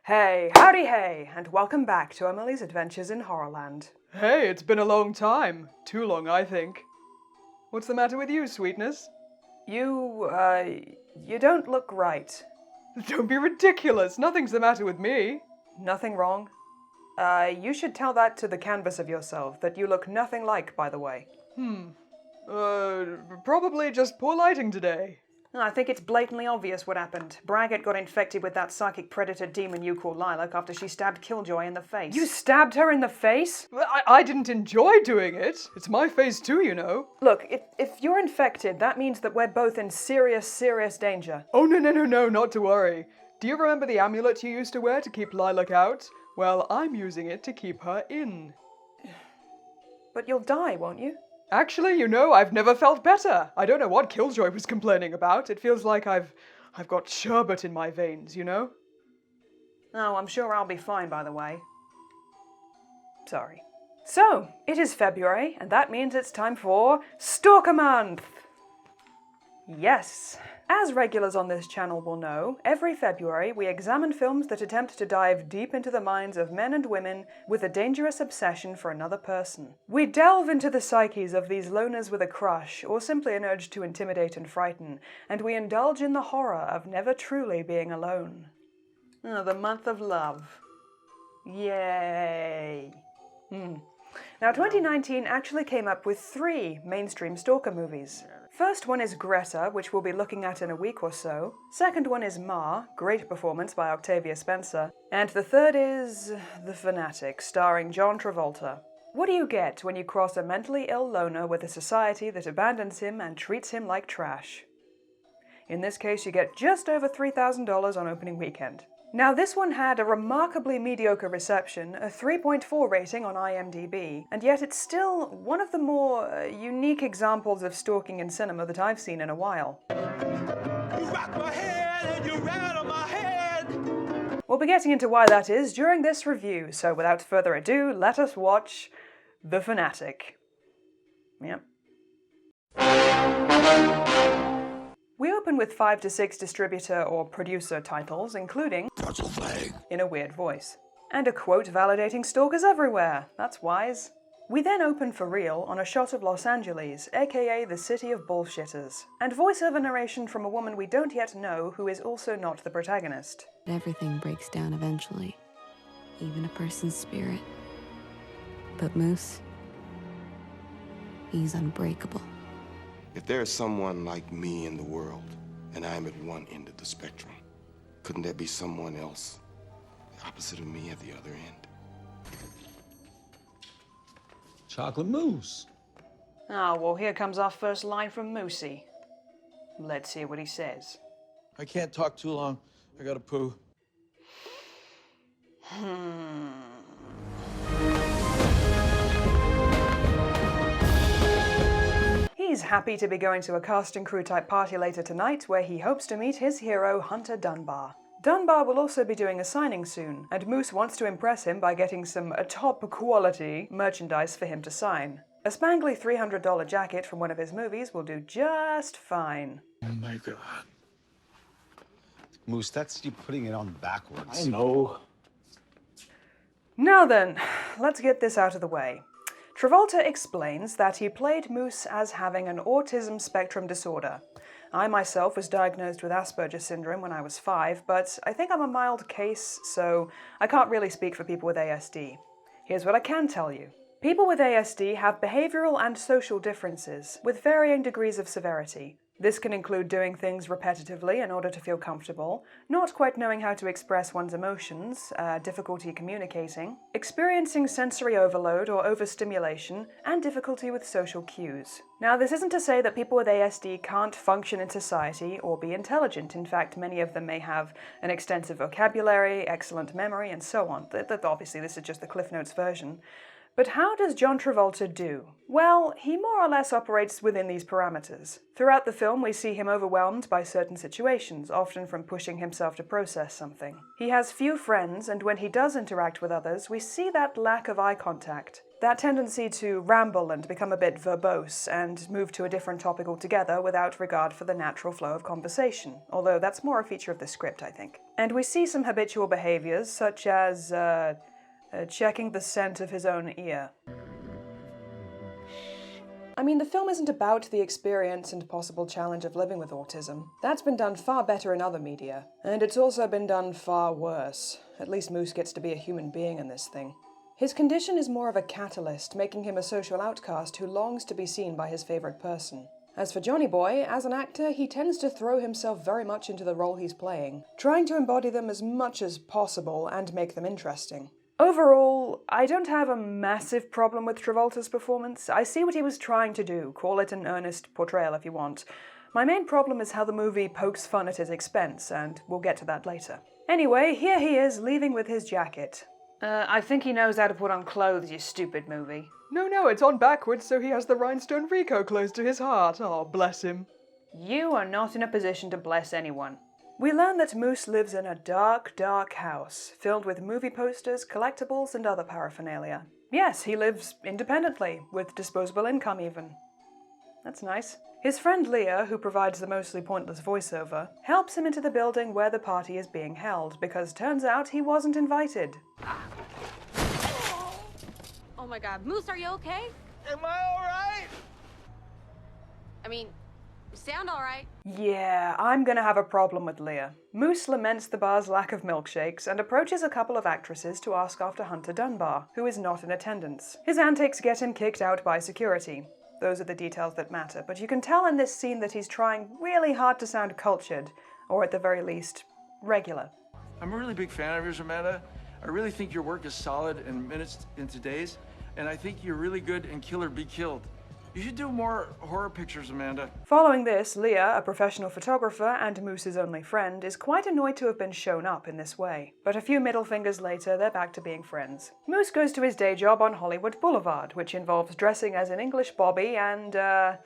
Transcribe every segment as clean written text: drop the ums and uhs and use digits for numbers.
Hey, howdy hey, and welcome back to Emily's Adventures in Horrorland. Hey, it's been a long time. Too long, I think. What's the matter with you, sweetness? You don't look right. Don't be ridiculous. Nothing's the matter with me. Nothing wrong? You should tell that to the canvas of yourself, that you look nothing like, by the way. Probably just poor lighting today. I think it's blatantly obvious what happened. Braggett got infected with that psychic predator demon you call Lilac after she stabbed Killjoy in the face. You stabbed her in the face? I didn't enjoy doing it. It's my face too, you know. Look, if you're infected, that means that we're both in serious danger. Oh, no, not to worry. Do you remember the amulet you used to wear to keep Lilac out? Well, I'm using it to keep her in. But you'll die, won't you? Actually, you know, I've never felt better. I don't know what Killjoy was complaining about. It feels like I've got sherbet in my veins, you know? Oh, I'm sure I'll be fine, by the way. Sorry. So, it is February, and that means it's time for Stalker Month! Yes. As regulars on this channel will know, every February we examine films that attempt to dive deep into the minds of men and women with a dangerous obsession for another person. We delve into the psyches of these loners with a crush, or simply an urge to intimidate and frighten, and we indulge in the horror of never truly being alone. Oh, the month of love. Yay! Now, 2019 actually came up with 3 mainstream stalker movies. First one is Greta, which we'll be looking at in a week or so. Second one is Ma, great performance by Octavia Spencer. And the third is The Fanatic, starring John Travolta. What do you get when you cross a mentally ill loner with a society that abandons him and treats him like trash? In this case, you get just over $3,000 on opening weekend. Now, this one had a remarkably mediocre reception, a 3.4 rating on IMDb, and yet it's still one of the more unique examples of stalking in cinema that I've seen in a while. You rock my head and you rattle my head. We'll be getting into why that is during this review, so without further ado, let us watch The Fanatic. Yep. We open with 5 to 6 distributor or producer titles, including in a weird voice. And a quote validating stalkers everywhere. That's wise. We then open for real on a shot of Los Angeles, aka the city of bullshitters, and voiceover narration from a woman we don't yet know who is also not the protagonist. Everything breaks down eventually, even a person's spirit. But Moose, he's unbreakable. If there is someone like me in the world, and I'm at one end of the spectrum, couldn't there be someone else, the opposite of me at the other end? Chocolate mousse. Ah, well, here comes our first line from Moosey. Let's hear what he says. I can't talk too long. I gotta poo. He's happy to be going to a cast and crew type party later tonight where he hopes to meet his hero, Hunter Dunbar. Dunbar will also be doing a signing soon, and Moose wants to impress him by getting some top quality merchandise for him to sign. A spangly $300 jacket from one of his movies will do just fine. Oh my God. Moose, that's you putting it on backwards. I know. Now then, let's get this out of the way. Travolta explains that he played Moose as having an autism spectrum disorder. I myself was diagnosed with Asperger's syndrome when I was 5, but I think I'm a mild case, so I can't really speak for people with ASD. Here's what I can tell you. People with ASD have behavioral and social differences, with varying degrees of severity. This can include doing things repetitively in order to feel comfortable, not quite knowing how to express one's emotions, difficulty communicating, experiencing sensory overload or overstimulation, and difficulty with social cues. Now, this isn't to say that people with ASD can't function in society or be intelligent. In fact, many of them may have an extensive vocabulary, excellent memory, and so on. Obviously, this is just the Cliff Notes version. But how does John Travolta do? Well, he more or less operates within these parameters. Throughout the film, we see him overwhelmed by certain situations, often from pushing himself to process something. He has few friends, and when he does interact with others, we see that lack of eye contact. That tendency to ramble and become a bit verbose and move to a different topic altogether without regard for the natural flow of conversation, although that's more a feature of the script, I think. And we see some habitual behaviors, such as checking the scent of his own ear. I mean, the film isn't about the experience and possible challenge of living with autism. That's been done far better in other media. And it's also been done far worse. At least Moose gets to be a human being in this thing. His condition is more of a catalyst, making him a social outcast who longs to be seen by his favorite person. As for Johnny Boy, as an actor, he tends to throw himself very much into the role he's playing, trying to embody them as much as possible and make them interesting. Overall, I don't have a massive problem with Travolta's performance. I see what he was trying to do, call it an earnest portrayal if you want. My main problem is how the movie pokes fun at his expense, and we'll get to that later. Anyway, here he is, leaving with his jacket. I think he knows how to put on clothes, you stupid movie. No, it's on backwards so he has the rhinestone Rico close to his heart. Oh, bless him. You are not in a position to bless anyone. We learn that Moose lives in a dark, dark house, filled with movie posters, collectibles, and other paraphernalia. Yes, he lives independently, with disposable income even. That's nice. His friend Leah, who provides the mostly pointless voiceover, helps him into the building where the party is being held, because turns out he wasn't invited. Oh my god, Moose, are you okay? Am I alright? I mean, you sound alright. Yeah, I'm gonna have a problem with Leah. Moose laments the bar's lack of milkshakes and approaches a couple of actresses to ask after Hunter Dunbar, who is not in attendance. His antics get him kicked out by security. Those are the details that matter, but you can tell in this scene that he's trying really hard to sound cultured, or at the very least, regular. I'm a really big fan of yours, Amanda. I really think your work is solid in minutes into days, and I think you're really good in Kill or Be Killed. You should do more horror pictures, Amanda. Following this, Leah, a professional photographer and Moose's only friend, is quite annoyed to have been shown up in this way. But a few middle fingers later, they're back to being friends. Moose goes to his day job on Hollywood Boulevard, which involves dressing as an English Bobby and, I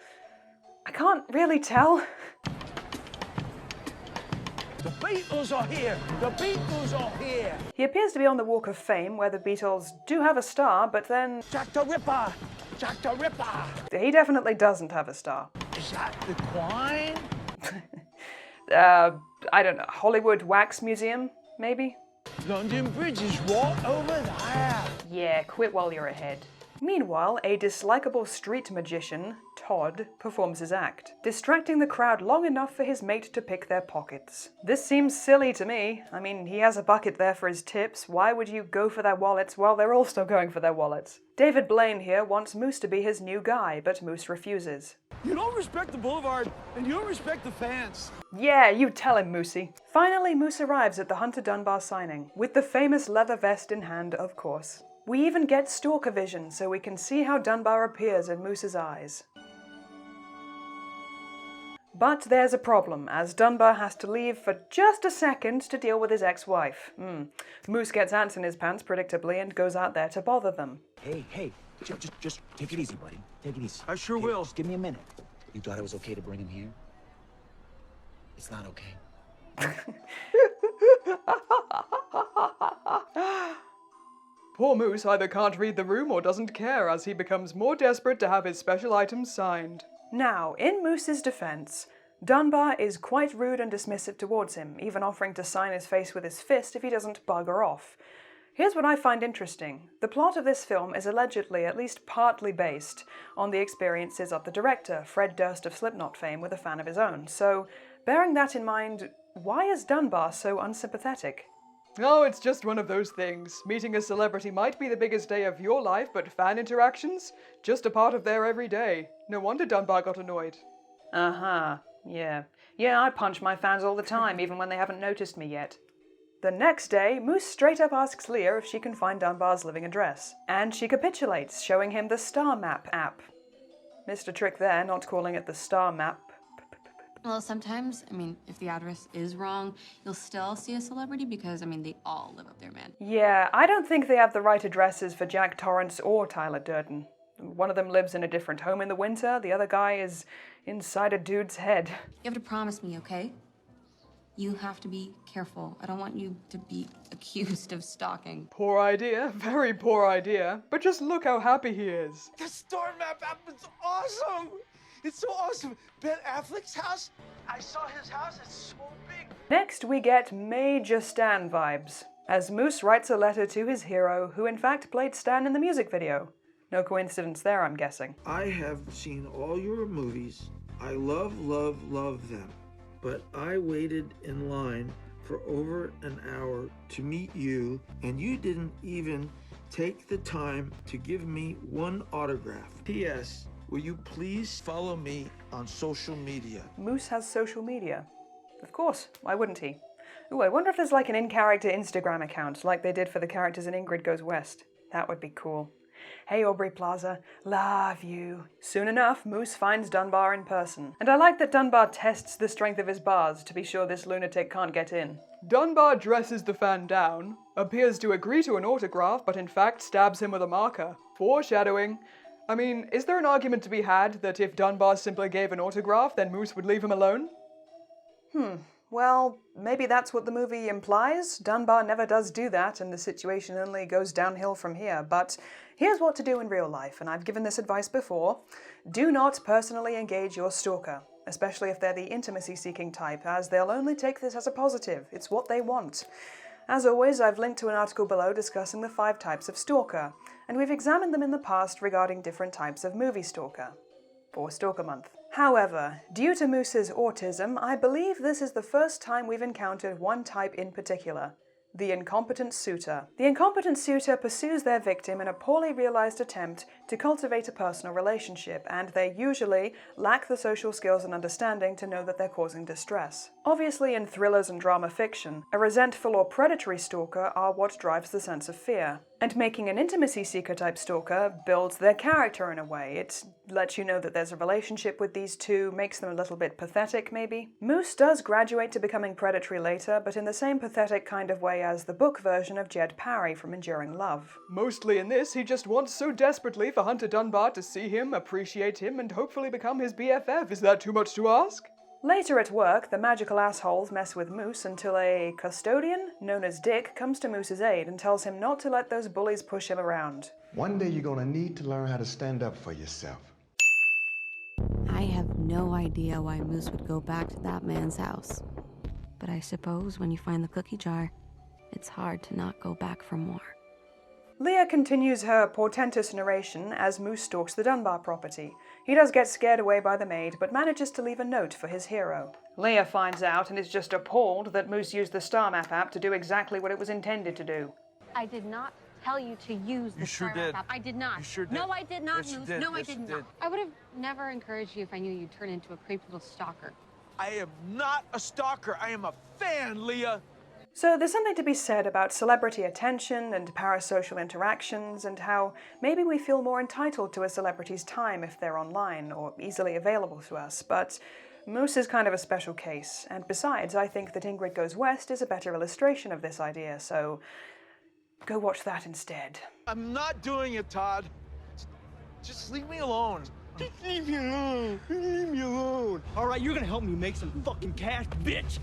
can't really tell. The Beatles are here! The Beatles are here! He appears to be on the Walk of Fame, where the Beatles do have a star, but then Jack the Ripper! Jack the Ripper! he definitely doesn't have a star. Is that the Quine? I don't know, Hollywood Wax Museum, maybe? London Bridge is right over there. Yeah, quit while you're ahead. Meanwhile, a dislikable street magician, Todd, performs his act, distracting the crowd long enough for his mate to pick their pockets. This seems silly to me. I mean, he has a bucket there for his tips. Why would you go for their wallets while they're also going for their wallets? David Blaine here wants Moose to be his new guy, but Moose refuses. You don't respect the boulevard, and you don't respect the fans. Yeah, you tell him, Moosey. Finally, Moose arrives at the Hunter Dunbar signing, with the famous leather vest in hand, of course. We even get Stalker vision, so we can see how Dunbar appears in Moose's eyes. But there's a problem, as Dunbar has to leave for just a second to deal with his ex-wife. Moose gets ants in his pants, predictably, and goes out there to bother them. Hey, just take it easy, buddy. Take it easy. I sure will. Just give me a minute. You thought it was okay to bring him here? It's not okay. Poor Moose either can't read the room or doesn't care as he becomes more desperate to have his special items signed. Now, in Moose's defense, Dunbar is quite rude and dismissive towards him, even offering to sign his face with his fist if he doesn't bugger off. Here's what I find interesting. The plot of this film is allegedly at least partly based on the experiences of the director, Fred Durst of Slipknot fame, with a fan of his own. So, bearing that in mind, why is Dunbar so unsympathetic? Oh, it's just one of those things. Meeting a celebrity might be the biggest day of your life, but fan interactions? Just a part of their everyday. No wonder Dunbar got annoyed. Uh-huh, yeah. Yeah, I punch my fans all the time, even when they haven't noticed me yet. The next day, Moose straight up asks Leah if she can find Dunbar's living address. And she capitulates, showing him the Star Map app. Missed a trick there, not calling it the Star Map. Well, sometimes, if the address is wrong, you'll still see a celebrity because, they all live up there, man. Yeah, I don't think they have the right addresses for Jack Torrance or Tyler Durden. One of them lives in a different home in the winter, the other guy is inside a dude's head. You have to promise me, okay? You have to be careful. I don't want you to be accused of stalking. Poor idea, very poor idea. But just look how happy he is. The store map app is awesome! It's so awesome! Ben Affleck's house? I saw his house, it's so big. Next, we get major Stan vibes, as Moose writes a letter to his hero, who in fact played Stan in the music video. No coincidence there, I'm guessing. I have seen all your movies. I love them. But I waited in line for over an hour to meet you, and you didn't even take the time to give me one autograph. P.S. Will you please follow me on social media? Moose has social media. Of course, why wouldn't he? Ooh, I wonder if there's like an in-character Instagram account, like they did for the characters in Ingrid Goes West. That would be cool. Hey Aubrey Plaza, love you. Soon enough, Moose finds Dunbar in person. And I like that Dunbar tests the strength of his bars to be sure this lunatic can't get in. Dunbar dresses the fan down, appears to agree to an autograph, but in fact stabs him with a marker. Foreshadowing. I mean, is there an argument to be had that if Dunbar simply gave an autograph, then Moose would leave him alone? Well, maybe that's what the movie implies. Dunbar never does do that, and the situation only goes downhill from here. But here's what to do in real life, and I've given this advice before. Do not personally engage your stalker, especially if they're the intimacy-seeking type, as they'll only take this as a positive. It's what they want. As always, I've linked to an article below discussing the 5 types of stalker, and we've examined them in the past regarding different types of movie stalker. For Stalker Month. However, due to Moose's autism, I believe this is the first time we've encountered one type in particular. The incompetent suitor. The incompetent suitor pursues their victim in a poorly realized attempt to cultivate a personal relationship, and they usually lack the social skills and understanding to know that they're causing distress. Obviously, in thrillers and drama fiction, a resentful or predatory stalker are what drives the sense of fear. And making an intimacy seeker type stalker builds their character in a way. It lets you know that there's a relationship with these two, makes them a little bit pathetic maybe. Moose does graduate to becoming predatory later, but in the same pathetic kind of way as the book version of Jed Parry from Enduring Love. Mostly in this, he just wants so desperately for Hunter Dunbar to see him, appreciate him, and hopefully become his BFF. Is that too much to ask? Later at work, the magical assholes mess with Moose until a custodian, known as Dick, comes to Moose's aid and tells him not to let those bullies push him around. One day you're gonna need to learn how to stand up for yourself. I have no idea why Moose would go back to that man's house. But I suppose when you find the cookie jar, it's hard to not go back for more. Leah continues her portentous narration as Moose stalks the Dunbar property. He does get scared away by the maid, but manages to leave a note for his hero. Leah finds out and is just appalled that Moose used the Star Map app to do exactly what it was intended to do. I did not tell you to use the sure Star did. Map. I did not. You sure did. No, I did not, Yes, you Moose. did. No, I Yes, did you not. did. I would have never encouraged you if I knew you'd turn into a creepy little stalker. I am not a stalker. I am a fan, Leah. So there's something to be said about celebrity attention and parasocial interactions and how maybe we feel more entitled to a celebrity's time if they're online or easily available to us, but Moose is kind of a special case, and besides, I think that Ingrid Goes West is a better illustration of this idea, so go watch that instead. I'm not doing it, Todd. Just leave me alone. Just leave me alone. Leave me alone. All right, you're gonna help me make some fucking cash, bitch.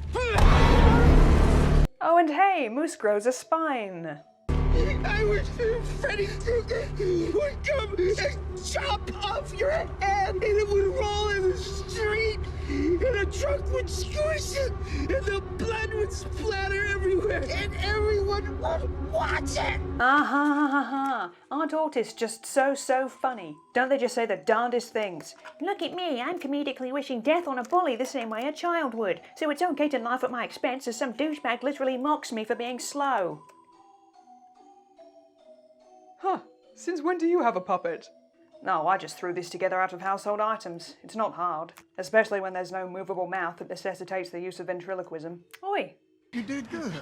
Oh, and hey, Moose grows a spine. I wish Freddy Krueger would come and chop off your head and it would roll in the street and a truck would squish it and the blood would splatter everywhere and everyone would watch it. Ah-ha-ha-ha-ha. Aren't autists just so funny? Don't they just say the darndest things? Look at me, I'm comedically wishing death on a bully the same way a child would, so it's okay to laugh at my expense as some douchebag literally mocks me for being slow. Huh. Since when do you have a puppet? No, I just threw this together out of household items. It's not hard, especially when there's no movable mouth that necessitates the use of ventriloquism. Oi! You did good.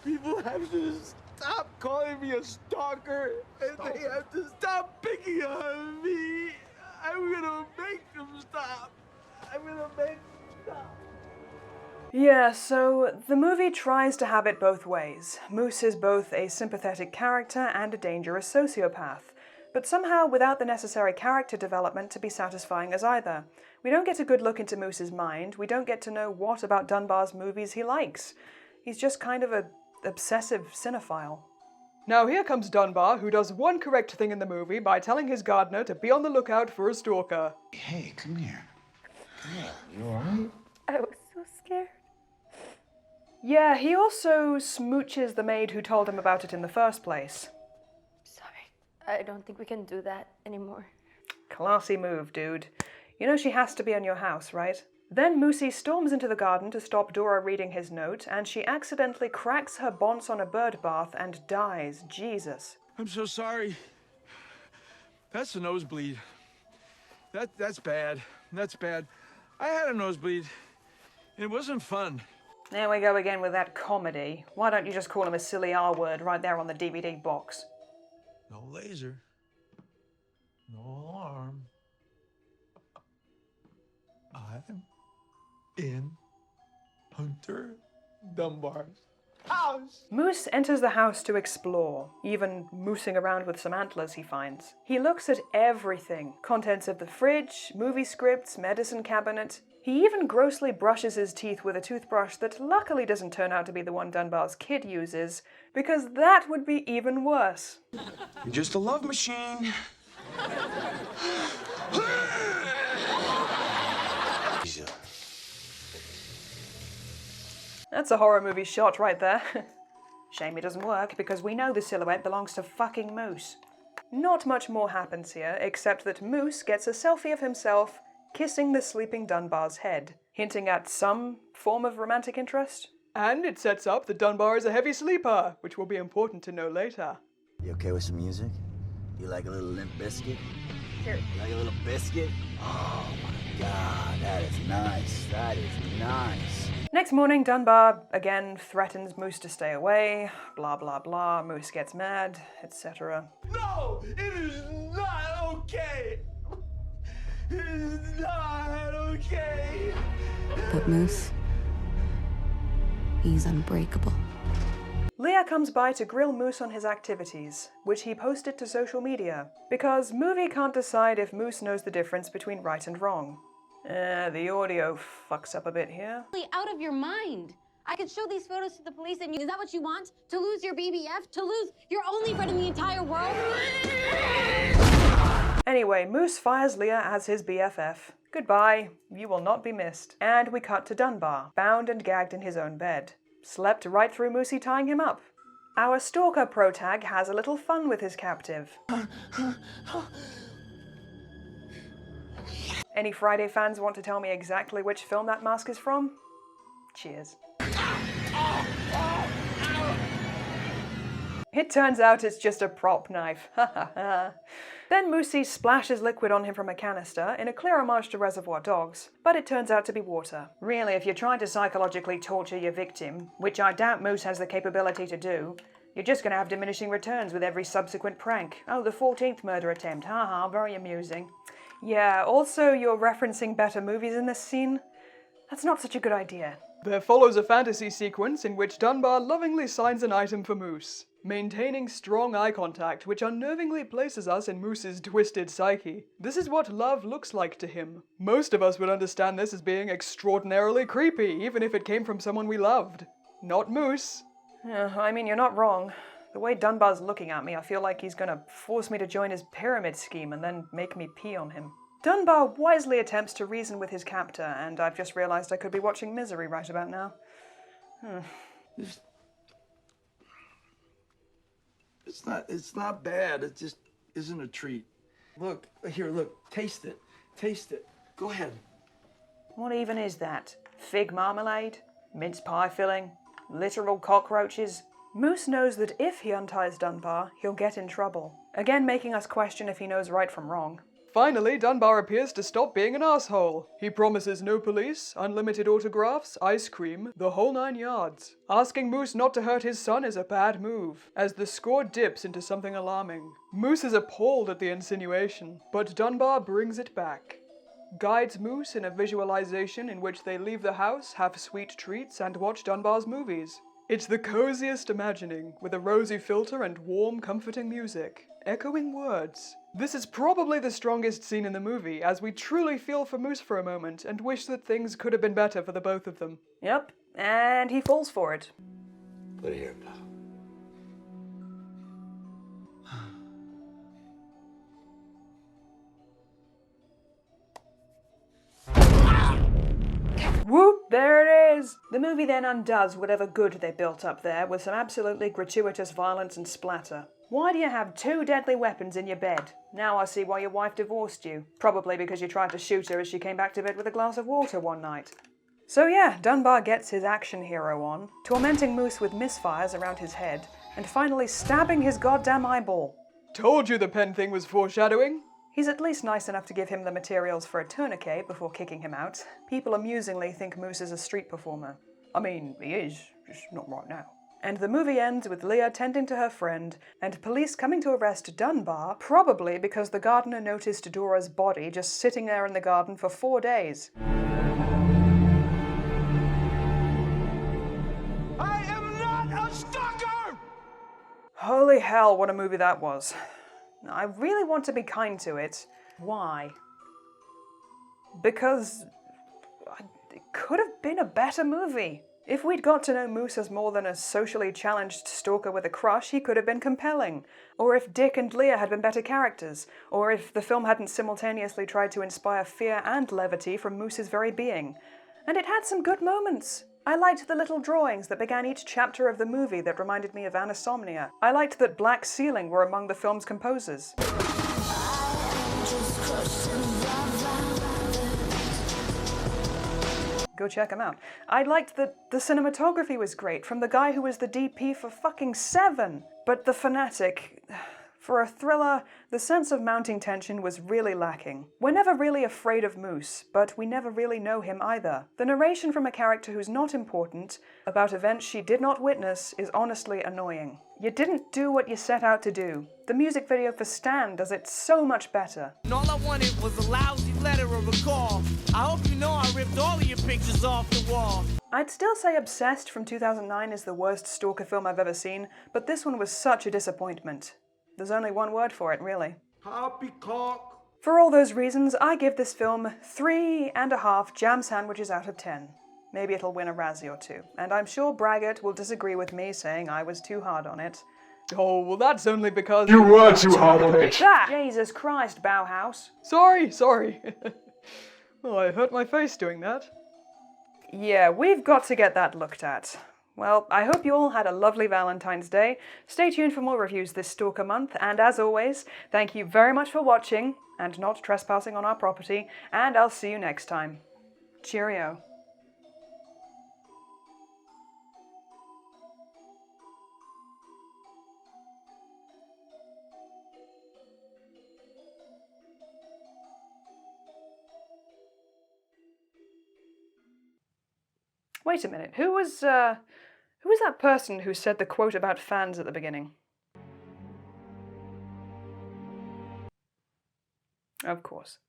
People have to stop calling me a stalker and they have to stop picking on me. I'm gonna make them stop. I'm gonna make them stop. Yeah, so the movie tries to have it both ways. Moose is both a sympathetic character and a dangerous sociopath. but somehow without the necessary character development to be satisfying as either. We don't get a good look into Moose's mind, we don't get to know what about Dunbar's movies he likes. He's just kind of a obsessive cinephile. Now here comes Dunbar, who does one correct thing in the movie by telling his gardener to be on the lookout for a stalker. Hey, come here. Yeah, you alright? I was so scared. Yeah, he also smooches the maid who told him about it in the first place. Sorry, I don't think we can do that anymore. Classy move, dude. You know she has to be in your house, right? Then Moosey storms into the garden to stop Dora reading his note, and she accidentally cracks her bonce on a bird bath and dies. Jesus. I'm so sorry. That's a nosebleed. That's bad. That's bad. I had a nosebleed. It wasn't fun. There we go again with that comedy. Why don't you just call him a silly R word right there on the DVD box? No laser. No alarm. I'm in Hunter Dunbar's house. Moose enters the house to explore, even moosing around with some antlers he finds. He looks at everything. Contents of the fridge, movie scripts, medicine cabinet. He even grossly brushes his teeth with a toothbrush that luckily doesn't turn out to be the one Dunbar's kid uses, because that would be even worse. You're just a love machine. That's a horror movie shot right there. Shame it doesn't work, because we know the silhouette belongs to fucking Moose. Not much more happens here, except that Moose gets a selfie of himself kissing the sleeping Dunbar's head, hinting at some form of romantic interest. And it sets up that Dunbar is a heavy sleeper, which will be important to know later. You okay with some music? You like a little Limp Biscuit? Sure. You like a little biscuit? Oh my God, that is nice. That is nice. Next morning, Dunbar again threatens Moose to stay away, blah blah blah, Moose gets mad, etc. No, it is not okay. It is not okay. But Moose, he's unbreakable. Leah comes by to grill Moose on his activities, which he posted to social media, because movie can't decide if Moose knows the difference between right and wrong. The audio fucks up a bit here. Out of your mind. I could show these photos to the police and is that what you want? To lose your BBF? To lose your only friend in the entire world? Anyway, Moose fires Leah as his BFF. Goodbye, you will not be missed. And we cut to Dunbar, bound and gagged in his own bed. Slept right through Moosey tying him up. Our stalker protag has a little fun with his captive. Any Friday fans want to tell me exactly which film that mask is from? Cheers. It turns out it's just a prop knife. Then Moosey splashes liquid on him from a canister in a clear homage to Reservoir Dogs, but it turns out to be water. Really, if you're trying to psychologically torture your victim, which I doubt Moose has the capability to do, you're just going to have diminishing returns with every subsequent prank. Oh, the 14th murder attempt, haha, very amusing. Yeah, also you're referencing better movies in this scene? That's not such a good idea. There follows a fantasy sequence in which Dunbar lovingly signs an item for Moose, maintaining strong eye contact which unnervingly places us in Moose's twisted psyche. This is what love looks like to him. Most of us would understand this as being extraordinarily creepy, even if it came from someone we loved. Not Moose. Yeah, I mean, you're not wrong. The way Dunbar's looking at me, I feel like he's gonna force me to join his pyramid scheme and then make me pee on him. Dunbar wisely attempts to reason with his captor, and I've just realized I could be watching Misery right about now. It's not bad. It just isn't a treat. Look, here, look, taste it. Taste it. Go ahead. What even is that? Fig marmalade? Mince pie filling? Literal cockroaches? Moose knows that if he unties Dunbar, he'll get in trouble. Again making us question if he knows right from wrong. Finally, Dunbar appears to stop being an asshole. He promises no police, unlimited autographs, ice cream, the whole 9 yards. Asking Moose not to hurt his son is a bad move, as the score dips into something alarming. Moose is appalled at the insinuation, but Dunbar brings it back. Guides Moose in a visualization in which they leave the house, have sweet treats, and watch Dunbar's movies. It's the coziest imagining, with a rosy filter and warm, comforting music. Echoing words. This is probably the strongest scene in the movie, as we truly feel for Moose for a moment and wish that things could have been better for the both of them. Yep, and he falls for it. Put it here, pal. Whoop, there it is! The movie then undoes whatever good they built up there with some absolutely gratuitous violence and splatter. Why do you have 2 deadly weapons in your bed? Now I see why your wife divorced you. Probably because you tried to shoot her as she came back to bed with a glass of water one night. So yeah, Dunbar gets his action hero on, tormenting Moose with misfires around his head, and finally stabbing his goddamn eyeball. Told you the pen thing was foreshadowing. He's at least nice enough to give him the materials for a tourniquet before kicking him out. People amusingly think Moose is a street performer. I mean, he is, just not right now. And the movie ends with Leah tending to her friend, and police coming to arrest Dunbar, probably because the gardener noticed Dora's body just sitting there in the garden for 4 days. I am not a stalker! Holy hell, what a movie that was. I really want to be kind to it. Why? Because it could have been a better movie. If we'd got to know Moose as more than a socially challenged stalker with a crush, he could have been compelling. Or if Dick and Leah had been better characters. Or if the film hadn't simultaneously tried to inspire fear and levity from Moose's very being. And it had some good moments. I liked the little drawings that began each chapter of the movie that reminded me of Anisomnia. I liked that Black Ceiling were among the film's composers. Go check them out. I liked that the cinematography was great, from the guy who was the DP for fucking Seven. But the Fanatic... For a thriller, the sense of mounting tension was really lacking. We're never really afraid of Moose, but we never really know him either. The narration from a character who's not important, about events she did not witness, is honestly annoying. You didn't do what you set out to do. The music video for Stan does it so much better. And all I wanted was a lousy letter or a call. I hope you know I ripped all of your pictures off the wall. I'd still say Obsessed from 2009 is the worst stalker film I've ever seen, but this one was such a disappointment. There's only one word for it, really. Poppycock. For all those reasons, I give this film 3.5 jam sandwiches out of 10. Maybe it'll win a Razzie or 2. And I'm sure Braggart will disagree with me, saying I was too hard on it. Oh, well that's only because... You were too hard on it! Ah! Jesus Christ, Bauhaus. Sorry. Well, I hurt my face doing that. Yeah, we've got to get that looked at. Well, I hope you all had a lovely Valentine's Day. Stay tuned for more reviews this Stalker month, and as always, thank you very much for watching, and not trespassing on our property, and I'll see you next time. Cheerio. Wait a minute, who was that person who said the quote about fans at the beginning? Of course.